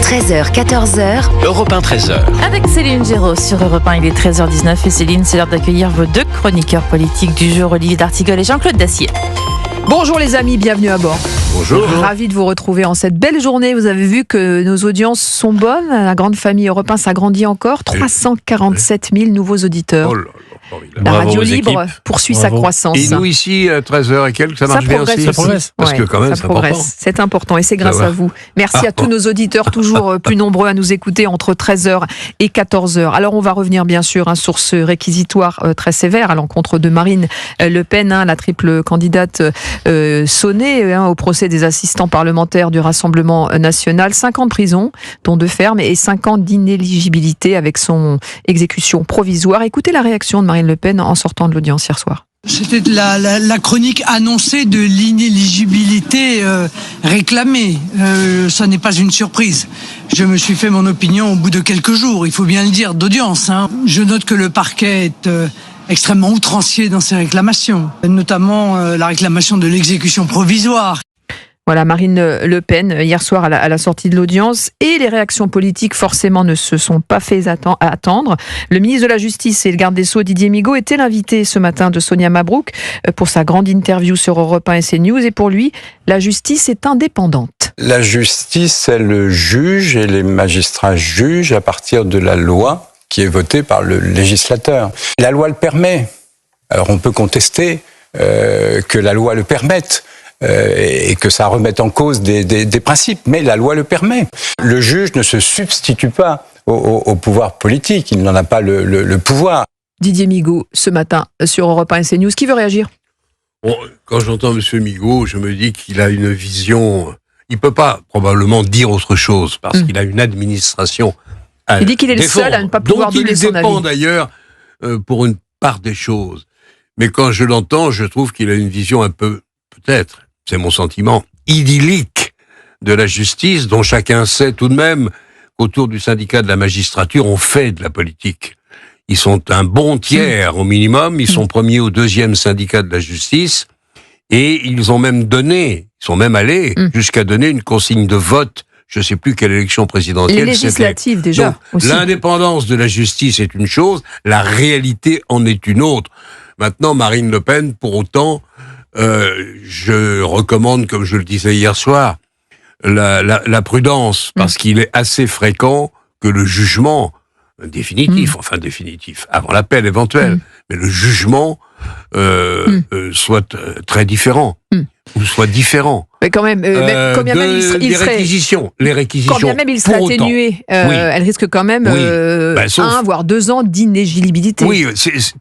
13h, 14h. Europe 1, 13h. Avec Céline Géraud sur Europe 1, il est 13h19 et Céline, c'est l'heure d'accueillir vos deux chroniqueurs politiques du jour, Olivier d'Artigol et Jean-Claude Dacier. Bonjour les amis, bienvenue à bord. Bonjour. Ravi de vous retrouver en cette belle journée. Vous avez vu que nos audiences sont bonnes. La grande famille Europe 1 s'agrandit encore. 347 000 nouveaux auditeurs. Oh là là, La bravo radio aux libre équipes. poursuit sa croissance. Et nous ici, à 13h et quelques, ça marche bien aussi. Ça progresse. Parce que quand même, ça c'est important. progresse. C'est important et c'est grâce à vous. Merci à tous nos auditeurs, toujours plus nombreux à nous écouter entre 13h et 14h. Alors on va revenir bien sûr sur ce réquisitoire très sévère à l'encontre de Marine Le Pen, la triple candidate sonnée au procès des assistants parlementaires du Rassemblement national. 5 ans de prison, dont 2 fermes, et 5 ans d'inéligibilité avec son exécution provisoire. Écoutez la réaction de Marine Le Pen en sortant de l'audience hier soir. C'était la chronique annoncée de l'inéligibilité réclamée. Ça n'est pas une surprise. Je me suis fait mon opinion au bout de quelques jours, il faut bien le dire, d'audience. Je note que le parquet est extrêmement outrancier dans ses réclamations, notamment la réclamation de l'exécution provisoire. Voilà, Marine Le Pen, hier soir à la sortie de l'audience, et les réactions politiques forcément ne se sont pas fait attendre. Le ministre de la Justice et le garde des Sceaux, Didier Migaud, était l'invité ce matin de Sonia Mabrouk pour sa grande interview sur Europe 1 et CNews, et pour lui, la justice est indépendante. La justice, elle juge et les magistrats jugent à partir de la loi qui est votée par le législateur. La loi le permet. Alors on peut contester que la loi le permette. Et que ça remette en cause des principes, mais la loi le permet. Le juge ne se substitue pas au pouvoir politique, il n'en a pas le pouvoir. Didier Migaud, ce matin, sur Europe 1 et CNews, qui veut réagir ? Bon, quand j'entends M. Migaud, je me dis qu'il a une vision... Il ne peut pas probablement dire autre chose, parce qu'il a une administration à Il dit qu'il est défendre, le seul à ne pas pouvoir donner son avis. Dont il dépend d'ailleurs pour une part des choses. Mais quand je l'entends, je trouve qu'il a une vision un peu, peut-être, c'est mon sentiment, idyllique de la justice, dont chacun sait tout de même qu'autour du syndicat de la magistrature, on fait de la politique. Ils sont un bon tiers au minimum, ils sont premier ou deuxième syndicat de la justice, et ils sont même allés jusqu'à donner une consigne de vote, je ne sais plus quelle élection présidentielle c'était. Législative déjà. Donc, aussi. L'indépendance de la justice est une chose, la réalité en est une autre. Maintenant, Marine Le Pen, pour autant... je recommande, comme je le disais hier soir, la prudence, parce qu'il est assez fréquent que le jugement définitif, avant l'appel éventuel, mais le jugement soit très différent, ou soit différent. Mais quand même, quand bien même il serait... Les réquisitions, quand bien même il serait atténué, elle risque quand même 1 voire 2 ans d'inéligibilité. Oui,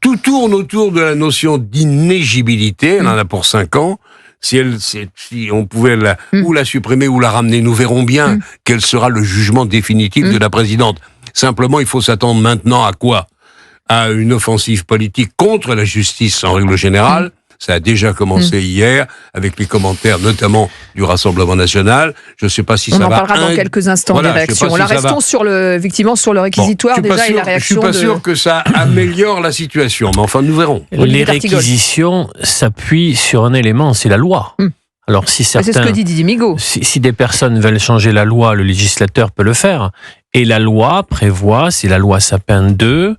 tout tourne autour de la notion d'inéligibilité, elle en a pour 5 ans. Si on pouvait ou la supprimer ou la ramener, nous verrons bien quel sera le jugement définitif de la présidente. Simplement, il faut s'attendre maintenant à quoi ? À une offensive politique contre la justice en règle générale. Ça a déjà commencé hier, avec les commentaires notamment du Rassemblement national. Je ne sais pas si ça va... On en parlera dans quelques instants, des réactions. Là, restons sur le réquisitoire déjà et la réaction. Je ne suis pas sûr que ça améliore la situation, mais enfin, nous verrons. Les réquisitions s'appuient sur un élément, c'est la loi. Alors, si certains, c'est ce que dit Didier Migaud. Si des personnes veulent changer la loi, le législateur peut le faire. Et la loi prévoit, c'est la loi Sapin 2,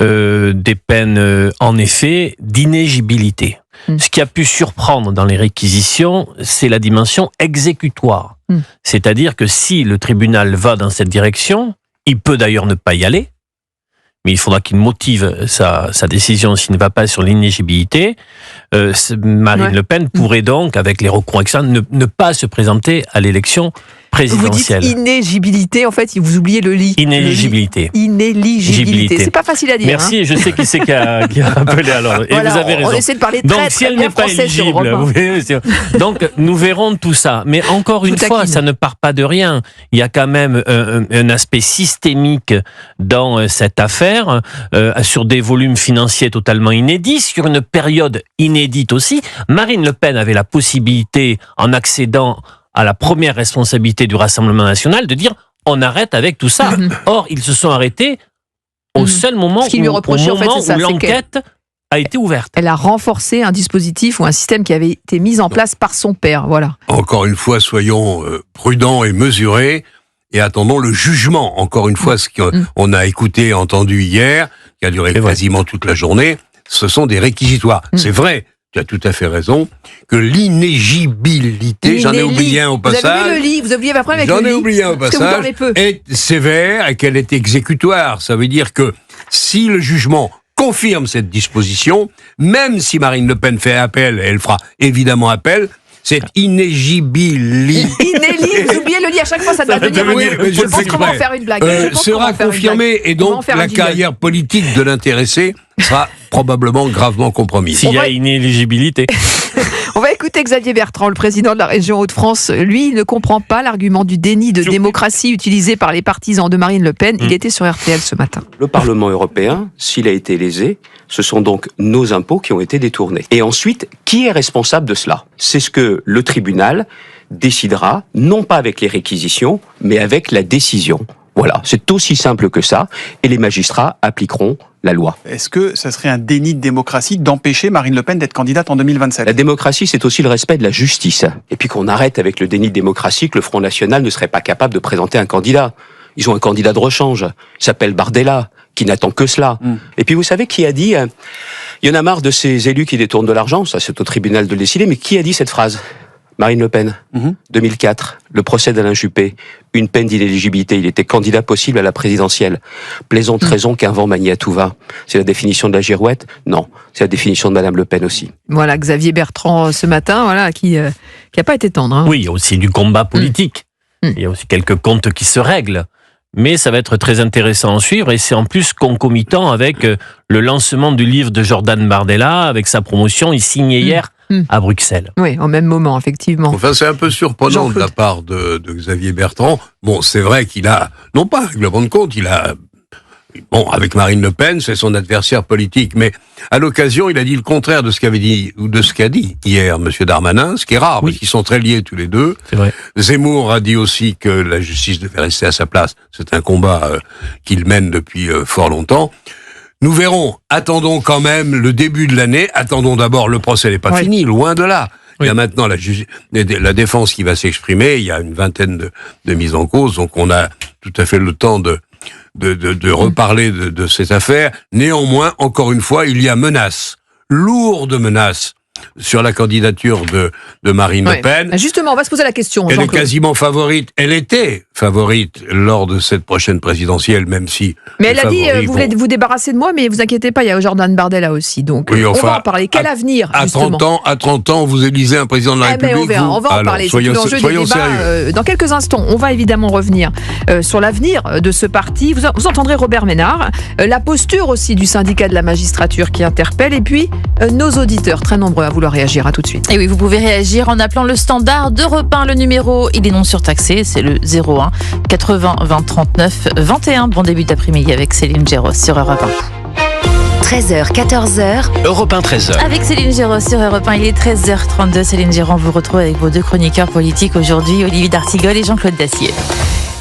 des peines, en effet, d'inéligibilité. Ce qui a pu surprendre dans les réquisitions, c'est la dimension exécutoire. C'est-à-dire que si le tribunal va dans cette direction, il peut d'ailleurs ne pas y aller, mais il faudra qu'il motive sa décision s'il ne va pas sur l'inéligibilité. Marine Le Pen pourrait donc, avec les recours externes, ne pas se présenter à l'élection présidentielle. Vous dites inéligibilité, en fait, vous oubliez le lit. Inéligibilité. Inéligibilité. C'est pas facile à dire. Merci, je sais qui c'est qui a appelé à l'ordre. Et voilà, vous avez raison. On essaie de parler donc, si elle n'est pas éligible, donc nous verrons tout ça. Mais encore une fois, ça ne part pas de rien. Il y a quand même un aspect systémique dans cette affaire, sur des volumes financiers totalement inédits, sur une période inédite aussi. Marine Le Pen avait la possibilité, en accédant à la première responsabilité du Rassemblement national, de dire on arrête avec tout ça. Or, ils se sont arrêtés au seul moment où l'enquête a été ouverte. Elle a renforcé un dispositif ou un système qui avait été mis en place par son père. Voilà. Encore une fois, soyons prudents et mesurés. et attendons le jugement. Encore une fois, ce qu'on a écouté et entendu hier, qui a duré quasiment toute la journée, ce sont des réquisitoires. C'est vrai, tu as tout à fait raison, que l'inéligibilité, j'en ai oublié un au passage. Vous avez oublié le lit, vous oubliez après avec le lit. J'en ai oublié un au passage, est sévère et qu'elle est exécutoire. Ça veut dire que si le jugement confirme cette disposition, même si Marine Le Pen fait appel, et elle fera évidemment appel, cette inéligibilité. Vous oubliez le lit à chaque fois, ça doit devenir je pense qu'on va en faire une blague. Sera confirmée et donc la carrière politique de l'intéressé sera probablement gravement compromise. S'il y a inéligibilité. On va écouter Xavier Bertrand, le président de la région Hauts-de-France. Lui, il ne comprend pas l'argument du déni de démocratie utilisé par les partisans de Marine Le Pen. Il était sur RTL ce matin. Le Parlement européen, s'il a été lésé, ce sont donc nos impôts qui ont été détournés. Et ensuite, qui est responsable de cela ? C'est ce que le tribunal décidera, non pas avec les réquisitions, mais avec la décision. Voilà, c'est aussi simple que ça, et les magistrats appliqueront la loi. Est-ce que ça serait un déni de démocratie d'empêcher Marine Le Pen d'être candidate en 2027 ? La démocratie, c'est aussi le respect de la justice. Et puis qu'on arrête avec le déni de démocratie que le Front National ne serait pas capable de présenter un candidat. Ils ont un candidat de rechange, il s'appelle Bardella, qui n'attend que cela. Et puis vous savez qui a dit, il y en a marre de ces élus qui détournent de l'argent, ça c'est au tribunal de le décider, mais qui a dit cette phrase ? Marine Le Pen, 2004, le procès d'Alain Juppé, une peine d'inéligibilité, il était candidat possible à la présidentielle. Plaisante raison qu'un vent manie à tout va. C'est la définition de la girouette ? Non, c'est la définition de Madame Le Pen aussi. Voilà, Xavier Bertrand ce matin, voilà, qui a pas été tendre. Oui, il y a aussi du combat politique. Il y a aussi quelques comptes qui se règlent. Mais ça va être très intéressant à suivre et c'est en plus concomitant avec le lancement du livre de Jordan Bardella, avec sa promotion, il signait hier à Bruxelles. Oui, au même moment, effectivement. Enfin, c'est un peu surprenant de la part de Xavier Bertrand. Bon, c'est vrai qu'il a, non pas un règlement de compte, il a... Bon, avec Marine Le Pen, c'est son adversaire politique, mais à l'occasion, il a dit le contraire de ce qu'avait dit ou de ce qu'a dit hier Monsieur Darmanin, ce qui est rare, parce qu'ils sont très liés tous les deux. C'est vrai. Zemmour a dit aussi que la justice devait rester à sa place. C'est un combat qu'il mène depuis fort longtemps. Nous verrons. Attendons quand même le début de l'année. Attendons d'abord, le procès n'est pas fini, loin de là. Il y a maintenant la défense qui va s'exprimer. Il y a une vingtaine de mises en cause, donc on a tout à fait le temps de reparler de cette affaire. Néanmoins, encore une fois, il y a menace, lourde menace, sur la candidature de Marine Le Pen. Justement, on va se poser la question. Elle est quasiment favorite. Elle était favorite lors de cette prochaine présidentielle, même si... Mais elle a dit, vous voulez vous débarrasser de moi, mais vous inquiétez pas, il y a Jordan Bardella aussi. Donc, oui, enfin, on va en parler. Quel avenir, justement ? À 30 ans, vous élisez un président de la République. On verra, on va en parler. Soyons sérieux. Dans quelques instants, on va évidemment revenir sur l'avenir de ce parti. Vous entendrez Robert Ménard, la posture aussi du syndicat de la magistrature qui interpelle, et puis nos auditeurs, très nombreux à vouloir réagir. À tout de suite. Et oui, vous pouvez réagir en appelant le standard d'Europe 1. Le numéro, il est non surtaxé, c'est le 01 80 20 39 21. Bon début d'après-midi avec Céline Géros sur Europe 1. 13h, 14h. Europe 1, 13h. Avec Céline Géros sur Europe 1, il est 13h32. Céline Géros, vous retrouve avec vos deux chroniqueurs politiques aujourd'hui, Olivier d'Artigol et Jean-Claude Dacier.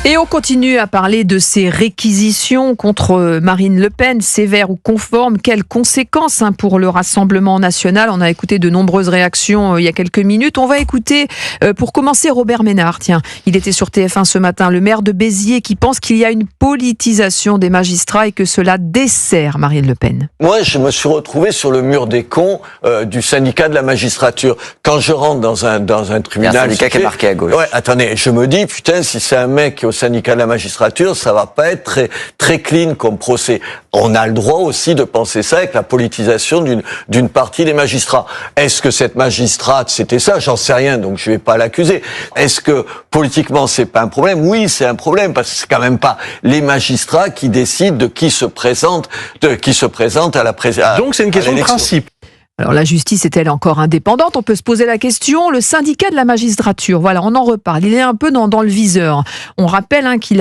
Et on continue à parler de ces réquisitions contre Marine Le Pen, sévères ou conformes. Quelles conséquences pour le Rassemblement national ? On a écouté de nombreuses réactions il y a quelques minutes. On va écouter, pour commencer, Robert Ménard. Tiens, il était sur TF1 ce matin, le maire de Béziers, qui pense qu'il y a une politisation des magistrats et que cela dessert Marine Le Pen. Moi, je me suis retrouvé sur le mur des cons du syndicat de la magistrature. Quand je rentre dans un tribunal... Il y a un syndicat qui est marqué à gauche. Ouais, attendez, je me dis, putain, si c'est un mec qui est au syndicat de la magistrature, ça va pas être très, très clean comme procès. On a le droit aussi de penser ça avec la politisation d'une partie des magistrats. Est-ce que cette magistrate, c'était ça? J'en sais rien, donc je vais pas l'accuser. Est-ce que politiquement, c'est pas un problème? Oui, c'est un problème, parce que c'est quand même pas les magistrats qui décident de qui se présente à la présidence. Donc c'est une question de principe. Alors la justice est-elle encore indépendante ? On peut se poser la question. Le syndicat de la magistrature, voilà, on en reparle. Il est un peu dans le viseur. On rappelle qu'il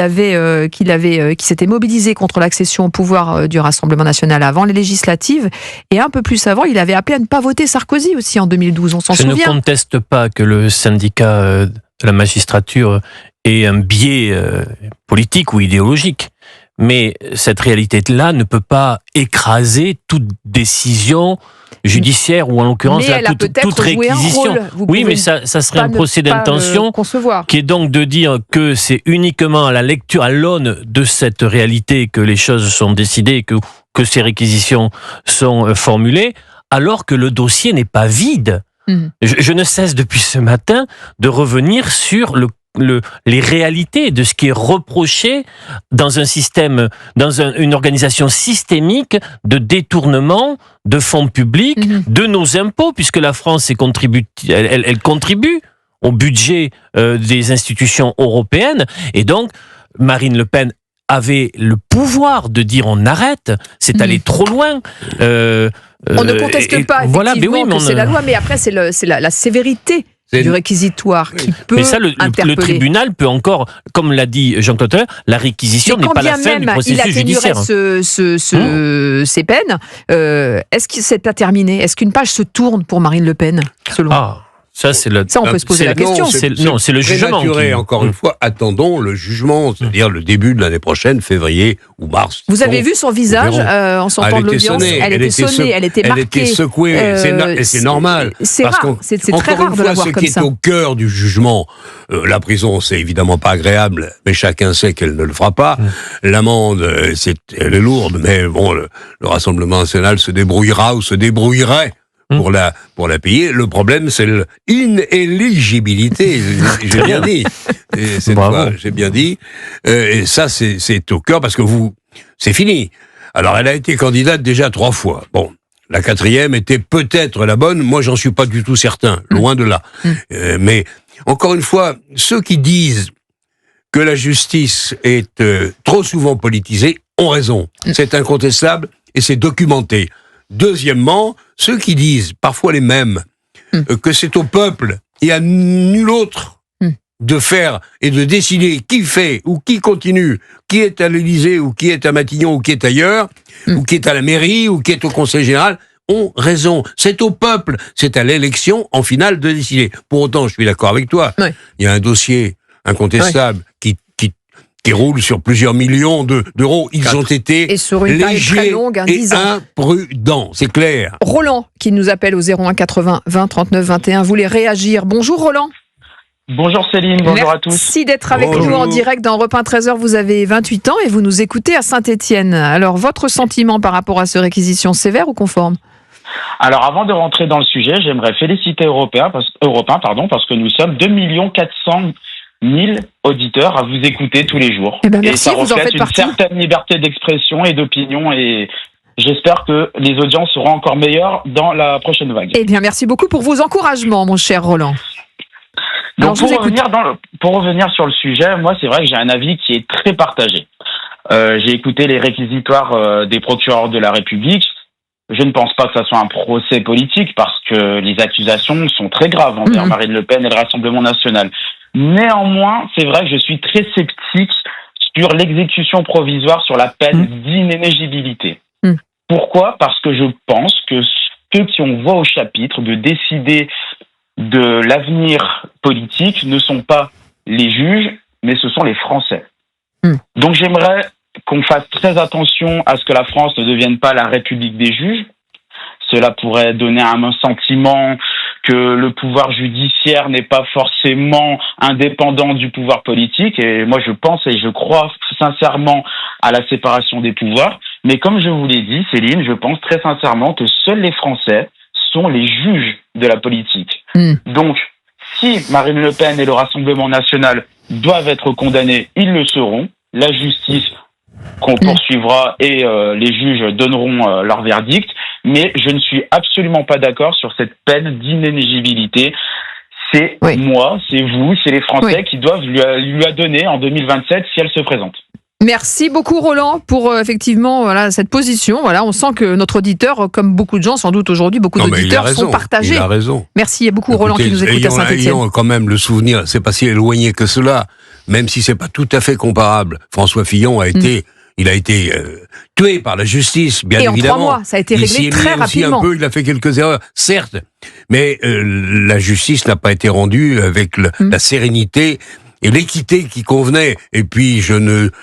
s'était mobilisé contre l'accession au pouvoir du Rassemblement national avant les législatives, et un peu plus avant, il avait appelé à ne pas voter Sarkozy aussi en 2012. On s'en souvient. Je ne conteste pas que le syndicat de la magistrature ait un biais politique ou idéologique. mais cette réalité-là ne peut pas écraser toute décision judiciaire ou en l'occurrence mais là, toute réquisition. Oui, mais ça serait un procès d'intention qui est donc de dire que c'est uniquement à la lecture, à l'aune de cette réalité que les choses sont décidées, que ces réquisitions sont formulées, alors que le dossier n'est pas vide. Je ne cesse depuis ce matin de revenir sur les réalités de ce qui est reproché dans un système, dans une organisation systémique de détournement de fonds publics, de nos impôts, puisque la France elle contribue au budget des institutions européennes, et donc Marine Le Pen avait le pouvoir de dire on arrête, c'est aller trop loin. On ne conteste pas effectivement voilà, mais oui, mais c'est la loi, mais après c'est la sévérité du réquisitoire qui peut interpeller. Le tribunal peut encore, comme l'a dit Jean-Claude Teuer, la réquisition n'est pas la fin du processus judiciaire. Ces peines, est-ce que c'est pas terminé? Est-ce qu'une page se tourne pour Marine Le Pen, selon vous? Ça, on peut se poser la question. C'est le jugement. Encore une fois, attendons le jugement, c'est-à-dire le début de l'année prochaine, février ou mars. Vous avez vu son visage en sortant de l'audience? Elle était sonnée, elle était marquée. Elle était secouée, c'est normal. C'est rare, c'est très rare de la voir comme ça. Ce qui est au cœur du jugement, la prison, c'est évidemment pas agréable, mais chacun sait qu'elle ne le fera pas. L'amende, elle est lourde, mais bon, le Rassemblement national se débrouillera ou se débrouillerait pour la payer. Le problème, c'est l'inéligibilité. J'ai bien dit. Cette fois, j'ai bien dit. Et ça, c'est au cœur parce que c'est fini. Alors, elle a été candidate déjà 3 fois. Bon. La 4e était peut-être la bonne. Moi, j'en suis pas du tout certain. Loin de là. Mais, encore une fois, ceux qui disent que la justice est trop souvent politisée ont raison. C'est incontestable et c'est documenté. Deuxièmement, ceux qui disent, parfois les mêmes, que c'est au peuple et à nul autre de faire et de décider qui fait ou qui continue, qui est à l'Élysée ou qui est à Matignon ou qui est ailleurs, ou qui est à la mairie ou qui est au Conseil général, ont raison. C'est au peuple, c'est à l'élection en finale de décider. Pour autant, je suis d'accord avec toi, il y a un dossier incontestable qui roule sur plusieurs millions d'euros. Ils ont été légers et imprudents, c'est clair. Roland, qui nous appelle au 01 80 20 39 21, voulait réagir. Bonjour Roland. Bonjour Céline, bonjour à tous. Merci d'être avec nous en direct dans Europe 1 13h. Vous avez 28 ans et vous nous écoutez à Saint-Étienne. Alors, votre sentiment par rapport à ces réquisitions, sévères ou conformes? Alors, avant de rentrer dans le sujet, j'aimerais féliciter Europe 1 parce que nous sommes 2 400 000 auditeurs à vous écouter tous les jours. Merci, et ça reflète une certaine liberté d'expression et d'opinion, et j'espère que les audiences seront encore meilleures dans la prochaine vague. Eh bien, merci beaucoup pour vos encouragements, mon cher Roland. Donc, pour revenir sur le sujet, moi, c'est vrai que j'ai un avis qui est très partagé. J'ai écouté les réquisitoires des procureurs de la République. Je ne pense pas que ça soit un procès politique parce que les accusations sont très graves envers Marine Le Pen et le Rassemblement national. Néanmoins, c'est vrai que je suis très sceptique sur l'exécution provisoire sur la peine d'inéligibilité. Pourquoi ? Parce que je pense que ceux qui ont voix au chapitre de décider de l'avenir politique ne sont pas les juges, mais ce sont les Français. Donc j'aimerais qu'on fasse très attention à ce que la France ne devienne pas la République des juges. Cela pourrait donner un sentiment que le pouvoir judiciaire n'est pas forcément indépendant du pouvoir politique. Et moi, je pense et je crois sincèrement à la séparation des pouvoirs. Mais comme je vous l'ai dit, Céline, je pense très sincèrement que seuls les Français sont les juges de la politique. Donc, si Marine Le Pen et le Rassemblement national doivent être condamnés, ils le seront. La justice qu'on poursuivra et les juges donneront leur verdict. Mais je ne suis absolument pas d'accord sur cette peine d'inéligibilité. C'est moi, c'est vous, c'est les Français qui doivent lui la donner en 2027 si elle se présente. Merci beaucoup Roland pour effectivement cette position. On sent que notre auditeur, comme beaucoup de gens sans doute aujourd'hui, beaucoup d'auditeurs sont partagés. Il a raison. Merci, il y a beaucoup Roland qui nous écoute à Saint-Étienne. Ayons quand même le souvenir, c'est pas si éloigné que cela, même si c'est pas tout à fait comparable. François Fillon a été il a été tué par la justice, bien évidemment. Et en 3 mois, ça a été réglé très rapidement. Il a fait quelques erreurs, certes, mais la justice n'a pas été rendue avec la sérénité et l'équité qui convenait. Et puis,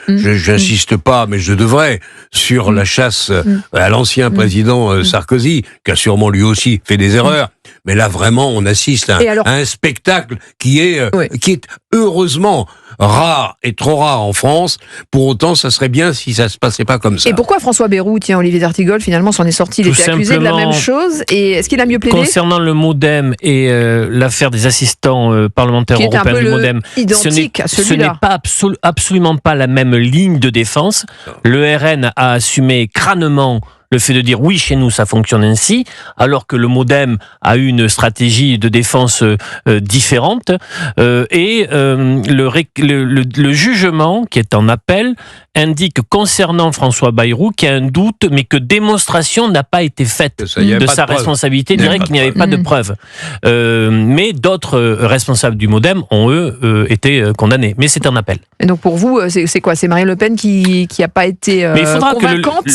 j'insiste pas, mais je devrais, sur la chasse à l'ancien président Sarkozy, qui a sûrement lui aussi fait des erreurs. Mais là, vraiment, on assiste à un spectacle qui est heureusement rare et trop rare en France. Pour autant, ça serait bien si ça se passait pas comme ça. Et pourquoi François Bayrou, Olivier d'Artigol, finalement, s'en est sorti? Il était accusé de la même chose. Et est-ce qu'il a mieux plaidé? Concernant le MoDem et l'affaire des assistants parlementaires européens du MoDem, identique à celui-là. Ce n'est pas absolument pas la même ligne de défense. Le RN a assumé crânement le fait de dire oui, chez nous, ça fonctionne ainsi, alors que le MoDem a eu une stratégie de défense différente. Le jugement qui est en appel indique concernant François Bayrou qu'il y a un doute, mais que démonstration n'a pas été faite de sa responsabilité, directe, qu'il n'y avait pas de preuve. Mais d'autres responsables du MoDem ont, eux, été condamnés. Mais c'est un appel. Et donc pour vous, c'est quoi? C'est Marine Le Pen qui n'a pas été convaincante,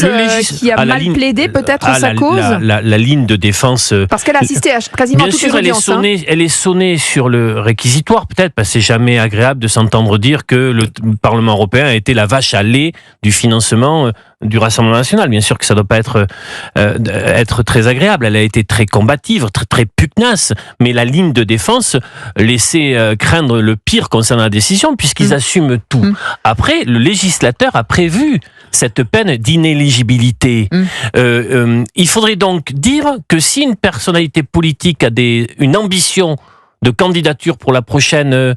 qui a mal plaidé peut-être sa cause? La ligne de défense... Parce qu'elle a assisté à quasiment toutes les audiences. Elle est sonnée sur le réquisitoire, peut-être, parce que c'est jamais agréable de s'entendre dire que le Parlement européen a été la vache à lait du financement du Rassemblement national. Bien sûr que ça ne doit pas être très agréable. Elle a été très combative, très pugnace, mais la ligne de défense laissait craindre le pire concernant la décision, puisqu'ils assument tout. Après, le législateur a prévu cette peine d'inéligibilité. Il faudrait donc dire que si une personnalité politique a une ambition de candidature pour la prochaine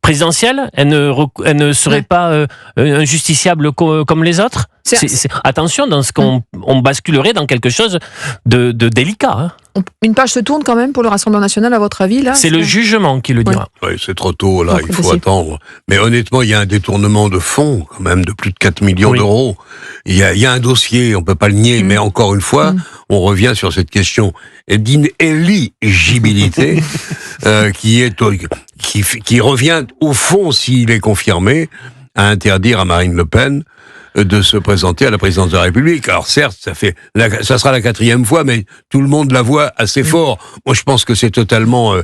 présidentielle, elle ne serait pas injusticiable comme les autres. Attention, dans ce qu'on basculerait dans quelque chose de délicat. Hein. Une page se tourne quand même pour le Rassemblement national, à votre avis là? C'est le jugement qui le dira. Oui, c'est trop tôt, là, il faut attendre. Mais honnêtement, il y a un détournement de fonds, quand même, de plus de 4 millions d'euros. Il y a un dossier, on peut pas le nier, mais encore une fois, on revient sur cette question d'inéligibilité qui revient, au fond, s'il est confirmé, à interdire à Marine Le Pen de se présenter à la présidence de la République. Alors certes, ça sera la 4e fois, mais tout le monde la voit assez fort. Moi, je pense que c'est totalement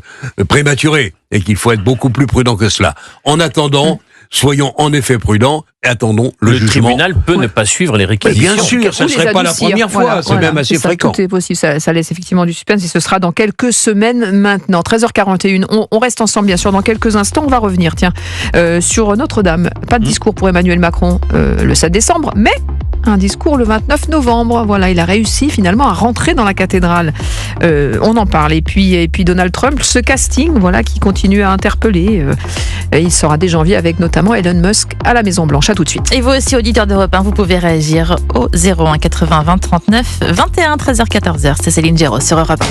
prématuré et qu'il faut être beaucoup plus prudent que cela. En attendant, soyons en effet prudents et attendons le jugement. Le tribunal peut ne pas suivre les réquisitions. Bien sûr, ça ne serait pas la première fois, c'est même assez fréquent. Tout est possible, ça laisse effectivement du suspense et ce sera dans quelques semaines maintenant. 13h41, on reste ensemble bien sûr dans quelques instants. On va revenir sur Notre-Dame. Pas de discours pour Emmanuel Macron le 7 décembre, mais un discours le 29 novembre. Voilà, il a réussi finalement à rentrer dans la cathédrale. On en parle. Et puis Donald Trump, ce casting qui continue à interpeller. Il sera dès janvier avec notamment Elon Musk à la Maison-Blanche. À tout de suite. Et vous aussi, auditeurs d'Europe 1, vous pouvez réagir au 01 80 20 39 21, 13h, 14h. C'est Céline Géraud sur Europe 1.